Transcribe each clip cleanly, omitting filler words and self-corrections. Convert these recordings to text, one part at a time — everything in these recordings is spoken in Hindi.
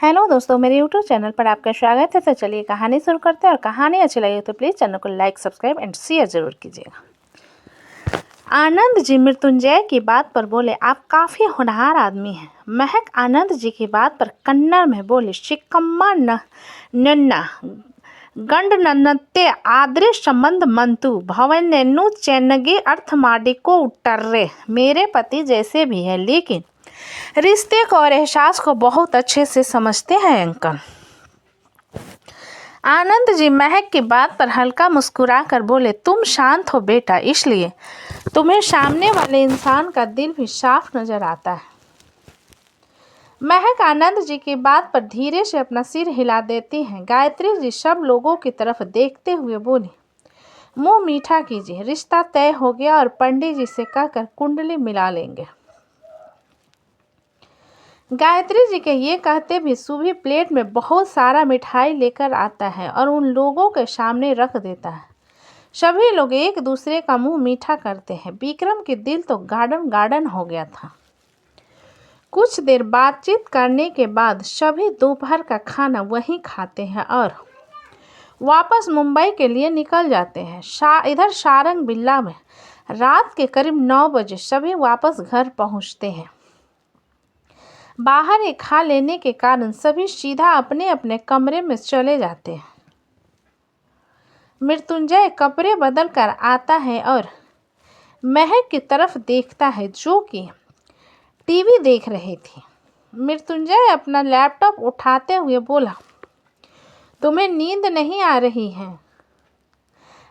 हेलो दोस्तों, मेरे यूट्यूब चैनल पर आपका स्वागत है। तो चलिए कहानी शुरू करते हैं। और कहानी अच्छी लगी तो प्लीज़ चैनल को लाइक, सब्सक्राइब एंड शेयर जरूर कीजिएगा। आनंद जी मृत्युंजय की बात पर बोले, आप काफ़ी होनहार आदमी हैं। महक आनंद जी की बात पर कन्नड़ में बोली, शिकम्मा नन्ना गंड नन्नते आदरे संबंध मंतु भवनेनु चेन्नगी अर्थ माडिको उट्टर्रे। मेरे पति जैसे भी हैं, लेकिन रिश्ते को और एहसास को बहुत अच्छे से समझते हैं अंकल। आनंद जी महक की बात पर हल्का मुस्कुरा कर बोले, तुम शांत हो बेटा, इसलिए तुम्हें सामने वाले इंसान का दिल भी साफ नजर आता है। महक आनंद जी की बात पर धीरे से अपना सिर हिला देती हैं। गायत्री जी सब लोगों की तरफ देखते हुए बोली, मुंह मीठा कीजिए, रिश्ता तय हो गया और पंडित जी से कहकर कुंडली मिला लेंगे। गायत्री जी के ये कहते भी सुभी प्लेट में बहुत सारा मिठाई लेकर आता है और उन लोगों के सामने रख देता है। सभी लोग एक दूसरे का मुंह मीठा करते हैं। विक्रम के दिल तो गार्डन गार्डन हो गया था। कुछ देर बातचीत करने के बाद सभी दोपहर का खाना वहीं खाते हैं और वापस मुंबई के लिए निकल जाते हैं। इधर सारंग बिल्ला में रात के करीब 9 बजे सभी वापस घर पहुंचते हैं। बाहर ही खा लेने के कारण सभी सीधा अपने अपने कमरे में चले जाते हैं। मृत्युंजय कपड़े बदल कर आता है और महक की तरफ देखता है, जो कि टीवी देख रही थी। मृत्युंजय अपना लैपटॉप उठाते हुए बोला, तुम्हें नींद नहीं आ रही है?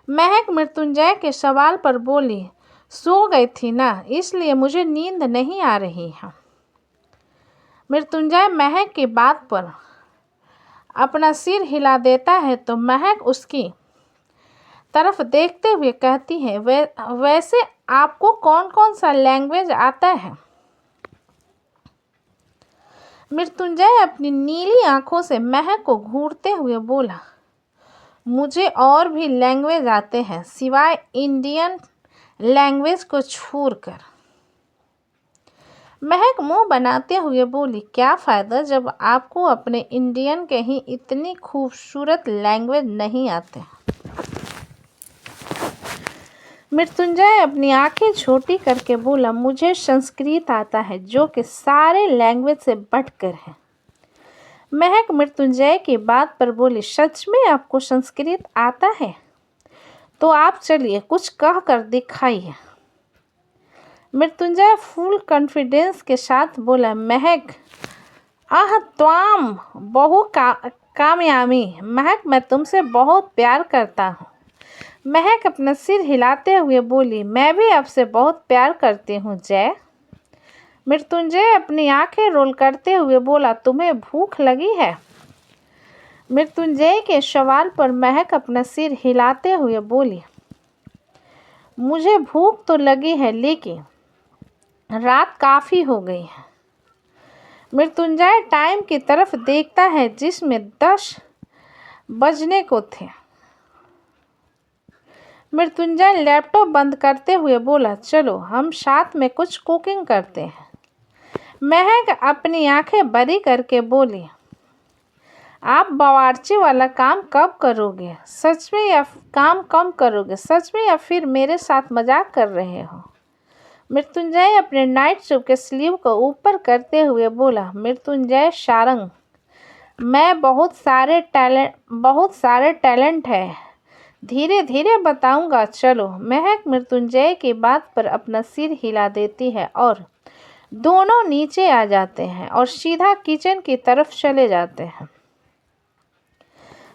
महक मृत्युंजय के सवाल पर बोली, सो गई थी ना, इसलिए मुझे नींद नहीं आ रही है। मृत्युंजय महक की बात पर अपना सिर हिला देता है तो महक उसकी तरफ देखते हुए कहती है, वैसे आपको कौन कौन सा लैंग्वेज आता है? मृत्युंजय अपनी नीली आंखों से महक को घूरते हुए बोला, मुझे और भी लैंग्वेज आते हैं सिवाय इंडियन लैंग्वेज को छोड़कर। महक मुंह बनाते हुए बोली, क्या फ़ायदा जब आपको अपने इंडियन के ही इतनी खूबसूरत लैंग्वेज नहीं आते। मृत्युंजय अपनी आंखें छोटी करके बोला, मुझे संस्कृत आता है, जो कि सारे लैंग्वेज से बढ़कर है। महक मृत्युंजय की बात पर बोली, सच में आपको संस्कृत आता है? तो आप चलिए कुछ कह कर दिखाइए। मृत्युंजय फुल कॉन्फिडेंस के साथ बोला, महक त्वाम बहु कामयामी। महक, मैं तुमसे बहुत प्यार करता हूँ। महक अपना सिर हिलाते हुए बोली, मैं भी आपसे बहुत प्यार करती हूँ जय। मृत्युंजय अपनी आंखें रोल करते हुए बोला, तुम्हें भूख लगी है? मृत्युंजय के सवाल पर महक अपना सिर हिलाते हुए बोली, मुझे भूख तो लगी है, लेकिन रात काफ़ी हो गई है। मृत्युंजय टाइम की तरफ देखता है, जिसमें 10 बजने को थे। मृत्युंजय लैपटॉप बंद करते हुए बोला, चलो हम साथ में कुछ कुकिंग करते हैं। महक अपनी आंखें बड़ी करके बोली, आप बावर्ची वाला काम कब करोगे? सच में या काम कम करोगे? सच में या फिर मेरे साथ मजाक कर रहे हो? मृत्युंजय अपने नाइट सूट के स्लीव को ऊपर करते हुए बोला, मृत्युंजय सारंग, मैं बहुत सारे टैलेंट है, धीरे धीरे बताऊंगा, चलो। महक मृत्युंजय की बात पर अपना सिर हिला देती है और दोनों नीचे आ जाते हैं और सीधा किचन की तरफ चले जाते हैं।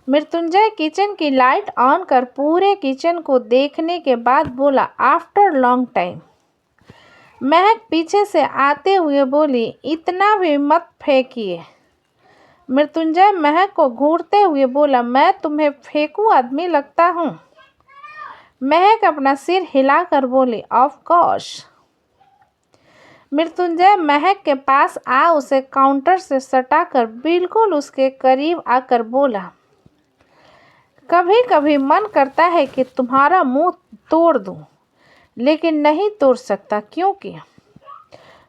मृत्युंजय किचन की लाइट ऑन कर पूरे किचन को देखने के बाद बोला, आफ्टर लॉन्ग टाइम। महक पीछे से आते हुए बोली, इतना भी मत फेंकिए। मृत्युंजय महक को घूरते हुए बोला, मैं तुम्हें फेंकू आदमी लगता हूँ? महक अपना सिर हिलाकर बोली, ऑफ कोर्स। मृत्युंजय महक के पास आ उसे काउंटर से सटाकर बिल्कुल उसके करीब आकर बोला, कभी कभी मन करता है कि तुम्हारा मुंह तोड़ दूं, लेकिन नहीं तोड़ सकता, क्योंकि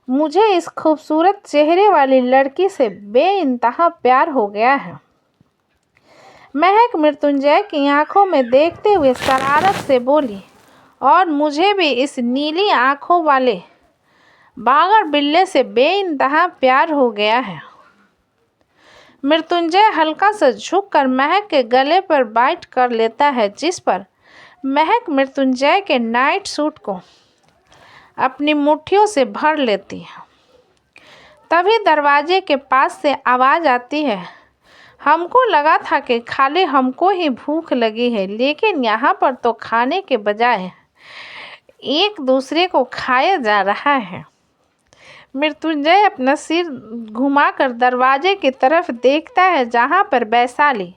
मुझे इस खूबसूरत चेहरे वाली लड़की से बेइंतहा प्यार हो गया है। महक मृत्युंजय की आंखों में देखते हुए शरारत से बोली, और मुझे भी इस नीली आंखों वाले बागर बिल्ले से बेइंतहा प्यार हो गया है। मृत्युंजय हल्का सा झुककर महक के गले पर बाइट कर लेता है, जिस पर महक मृत्युंजय के नाइट सूट को अपनी मुट्ठियों से भर लेती है। तभी दरवाजे के पास से आवाज़ आती है। हमको लगा था कि खाली हमको ही भूख लगी है, लेकिन यहाँ पर तो खाने के बजाय एक दूसरे को खाया जा रहा है। मृत्युंजय अपना सिर घुमाकर दरवाजे की तरफ देखता है, जहाँ पर वैशाली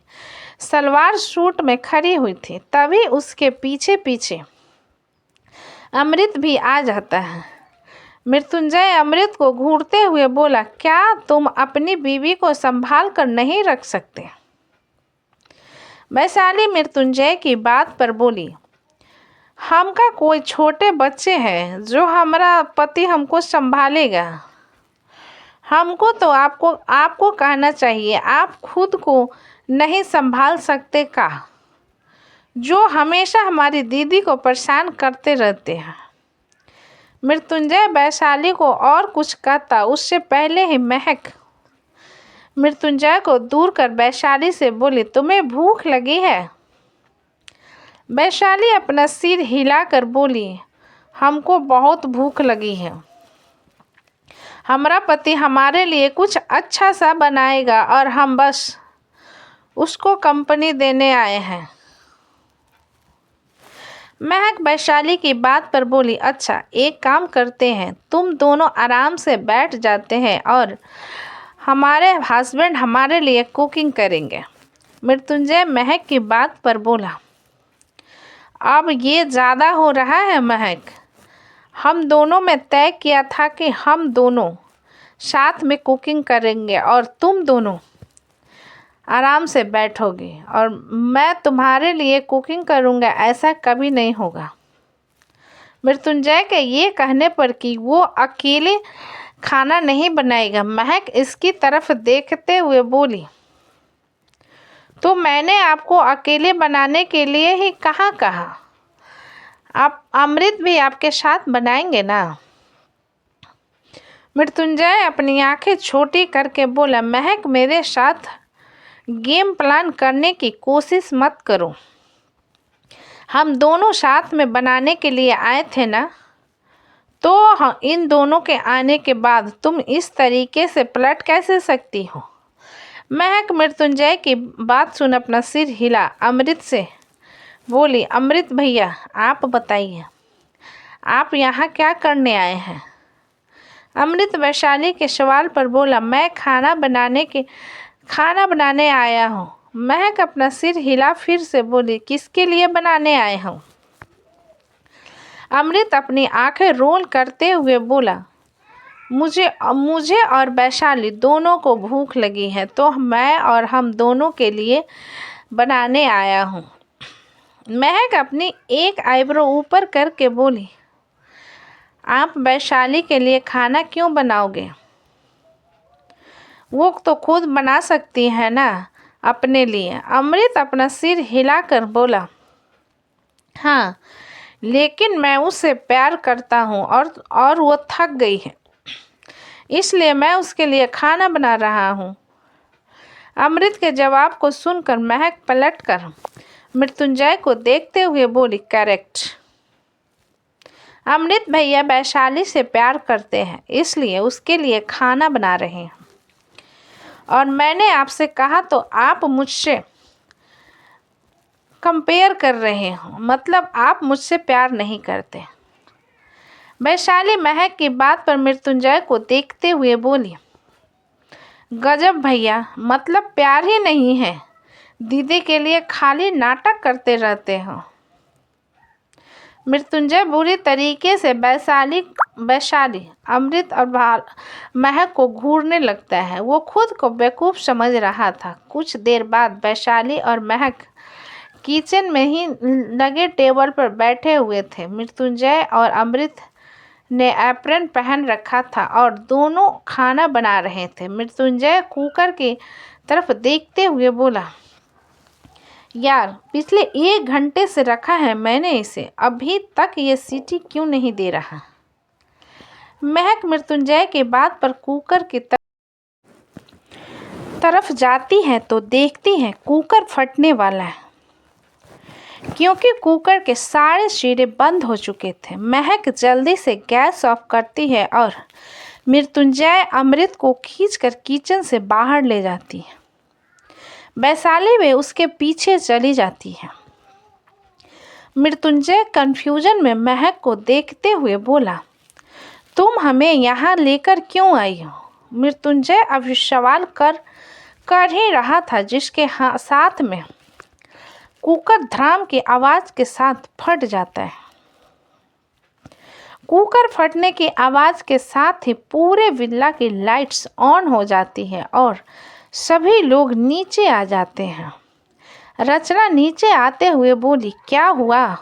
सलवार सूट में खड़ी हुई थी। तभी उसके पीछे पीछे अमृत भी आ जाता है। मृत्युंजय अमृत को घूरते हुए बोला, क्या तुम अपनी बीवी को संभाल कर नहीं रख सकते? वैशाली मृत्युंजय की बात पर बोली, हमका कोई छोटे बच्चे हैं जो हमारा पति हमको संभालेगा? हमको तो आपको कहना चाहिए, आप खुद को नहीं संभाल सकते का? जो हमेशा हमारी दीदी को परेशान करते रहते हैं। मृत्युंजय वैशाली को और कुछ कहता उससे पहले ही महक मृत्युंजय को दूर कर वैशाली से बोली, तुम्हें भूख लगी है? वैशाली अपना सिर हिलाकर बोली, हमको बहुत भूख लगी है। हमारा पति हमारे लिए कुछ अच्छा सा बनाएगा और हम बस उसको कंपनी देने आए हैं। महक वैशाली की बात पर बोली, अच्छा एक काम करते हैं, तुम दोनों आराम से बैठ जाते हैं और हमारे हस्बैंड हमारे लिए कुकिंग करेंगे। मृत्युंजय महक की बात पर बोला, अब ये ज़्यादा हो रहा है महक। हम दोनों में तय किया था कि हम दोनों साथ में कुकिंग करेंगे और तुम दोनों आराम से बैठोगे और मैं तुम्हारे लिए कुकिंग करूँगा, ऐसा कभी नहीं होगा। मृत्युंजय के ये कहने पर कि वो अकेले खाना नहीं बनाएगा, महक इसकी तरफ देखते हुए बोली, तो मैंने आपको अकेले बनाने के लिए ही कहा आप अमृत भी आपके साथ बनाएंगे ना? मृत्युंजय अपनी आंखें छोटी करके बोला, महक मेरे साथ गेम प्लान करने की कोशिश मत करो। हम दोनों साथ में बनाने के लिए आए थे ना, तो इन दोनों के आने के बाद तुम इस तरीके से पलट कैसे सकती हो? महक मृत्युंजय की बात सुन अपना सिर हिला अमृत से बोली, अमृत भैया आप बताइए, आप यहाँ क्या करने आए हैं? अमृत वैशाली के सवाल पर बोला, मैं खाना बनाने आया हूँ। महक अपना सिर हिला फिर से बोली, किसके लिए बनाने आए हो? अमृत अपनी आंखें रोल करते हुए बोला, मुझे और वैशाली दोनों को भूख लगी है, तो मैं और हम दोनों के लिए बनाने आया हूँ। महक अपनी एक आईब्रो ऊपर करके बोली, आप वैशाली के लिए खाना क्यों बनाओगे? वो तो खुद बना सकती है ना अपने लिए। अमृत अपना सिर हिलाकर बोला, हाँ लेकिन मैं उससे प्यार करता हूँ और वो थक गई है, इसलिए मैं उसके लिए खाना बना रहा हूँ। अमृत के जवाब को सुनकर महक पलटकर मृत्युंजय को देखते हुए बोली, करेक्ट। अमृत भैया वैशाली से प्यार करते हैं, इसलिए उसके लिए खाना बना रहे हैं। और मैंने आपसे कहा तो आप मुझसे कंपेयर कर रहे हो, मतलब आप मुझसे प्यार नहीं करते। वैशाली महक की बात पर मृत्युंजय को देखते हुए बोली, गजब भैया, मतलब प्यार ही नहीं है, दीदी के लिए खाली नाटक करते रहते हो। मृत्युंजय बुरी तरीके से वैशाली अमृत और महक को घूरने लगता है। वो खुद को बेवकूफ़ समझ रहा था। कुछ देर बाद वैशाली और महक किचन में ही लगे टेबल पर बैठे हुए थे। मृत्युंजय और अमृत ने एप्रन पहन रखा था और दोनों खाना बना रहे थे। मृत्युंजय कुकर की तरफ देखते हुए बोला, यार पिछले 1 घंटे से रखा है मैंने इसे, अभी तक ये सीटी क्यों नहीं दे रहा। महक मृत्युंजय के बात पर कुकर की तरफ जाती है तो देखती है कुकर फटने वाला है, क्योंकि कुकर के सारे शीरे बंद हो चुके थे। महक जल्दी से गैस ऑफ करती है और मृत्युंजय अमृत को खींचकर किचन से बाहर ले जाती है। वैशाली वे उसके पीछे चली जाती है। मृत्युंजय कंफ्यूजन में महक को देखते हुए बोला, तुम हमें यहाँ लेकर क्यों आई हो। मृत्युंजय अभी सवाल कर ही रहा था जिसके साथ में कुकर धड़ाम की आवाज के साथ फट जाता है। कुकर फटने की आवाज के साथ ही पूरे विला की लाइट्स ऑन हो जाती है और सभी लोग नीचे आ जाते हैं। रचना नीचे आते हुए बोली, क्या हुआ,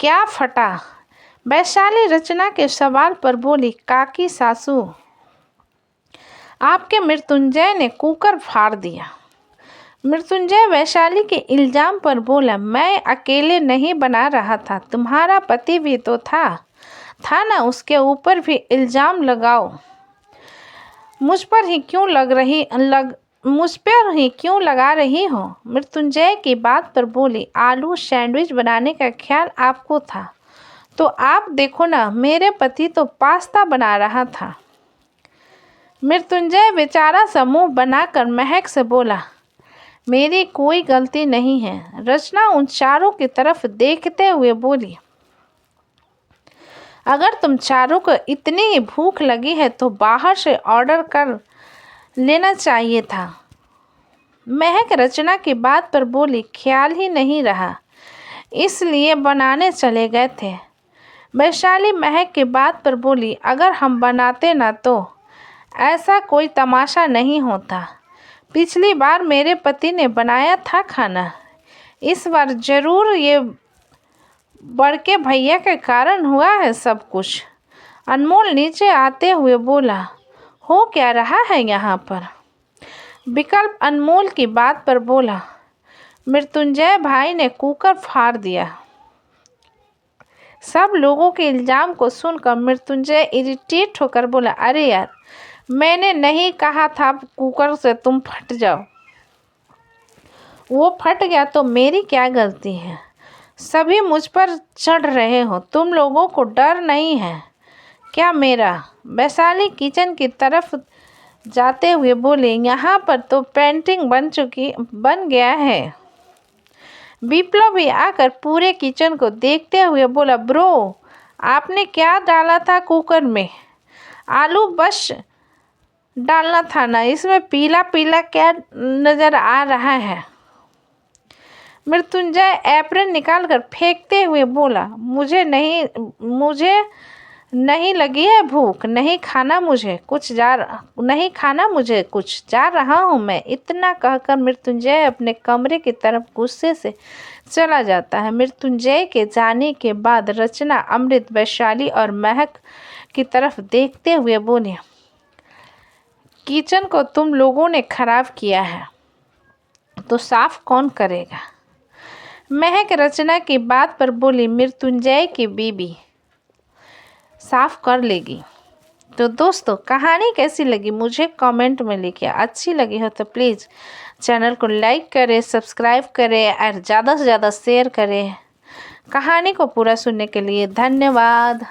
क्या फटा। वैशाली रचना के सवाल पर बोली, काकी सासू, आपके मृत्युंजय ने कुकर फाड़ दिया। मृत्युंजय वैशाली के इल्जाम पर बोला, मैं अकेले नहीं बना रहा था, तुम्हारा पति भी तो था ना, उसके ऊपर भी इल्जाम लगाओ। मुझ पर ही क्यों लगा रही हो। मृत्युंजय की बात पर बोली, आलू सैंडविच बनाने का ख्याल आपको था तो आप देखो ना, मेरे पति तो पास्ता बना रहा था। मृत्युंजय बेचारा सा मुंह बनाकर महक से बोला, मेरी कोई गलती नहीं है। रचना उन चारों की तरफ देखते हुए बोली, अगर तुम चारों को इतनी ही भूख लगी है तो बाहर से ऑर्डर कर लेना चाहिए था। महक रचना की बात पर बोली, ख्याल ही नहीं रहा इसलिए बनाने चले गए थे। वैशाली महक की बात पर बोली, अगर हम बनाते ना तो ऐसा कोई तमाशा नहीं होता। पिछली बार मेरे पति ने बनाया था खाना, इस बार जरूर ये बड़के भैया के कारण हुआ है सब कुछ। अनमोल नीचे आते हुए बोला, हो क्या रहा है यहाँ पर। विकल्प अनमोल की बात पर बोला, मृत्युंजय भाई ने कुकर फाड़ दिया। सब लोगों के इल्जाम को सुनकर मृत्युंजय इरिटेट होकर बोला, अरे यार, मैंने नहीं कहा था कुकर से तुम फट जाओ, वो फट गया तो मेरी क्या गलती है। सभी मुझ पर चढ़ रहे हो, तुम लोगों को डर नहीं है क्या मेरा। वैशाली किचन की तरफ जाते हुए बोले, यहाँ पर तो पेंटिंग बन गया है। विप्लव भी आकर पूरे किचन को देखते हुए बोला, ब्रो आपने क्या डाला था कुकर में। आलू बस डालना था ना, इसमें पीला पीला क्या नज़र आ रहा है। मृत्युंजय एप्रन निकालकर फेंकते हुए बोला, मुझे नहीं लगी है भूख, नहीं खाना मुझे कुछ जा रहा हूँ मैं। इतना कहकर मृत्युंजय अपने कमरे की तरफ गुस्से से चला जाता है। मृत्युंजय के जाने के बाद रचना, अमृत, वैशाली और महक की तरफ देखते हुए बोली, किचन को तुम लोगों ने खराब किया है तो साफ कौन करेगा। महक रचना की बात पर बोली, मृत्युंजय की बीबी साफ कर लेगी। तो दोस्तों, कहानी कैसी लगी मुझे कमेंट में लिखिए। अच्छी लगी हो तो प्लीज़ चैनल को लाइक करें, सब्सक्राइब करें और ज़्यादा से ज़्यादा शेयर करें। कहानी को पूरा सुनने के लिए धन्यवाद।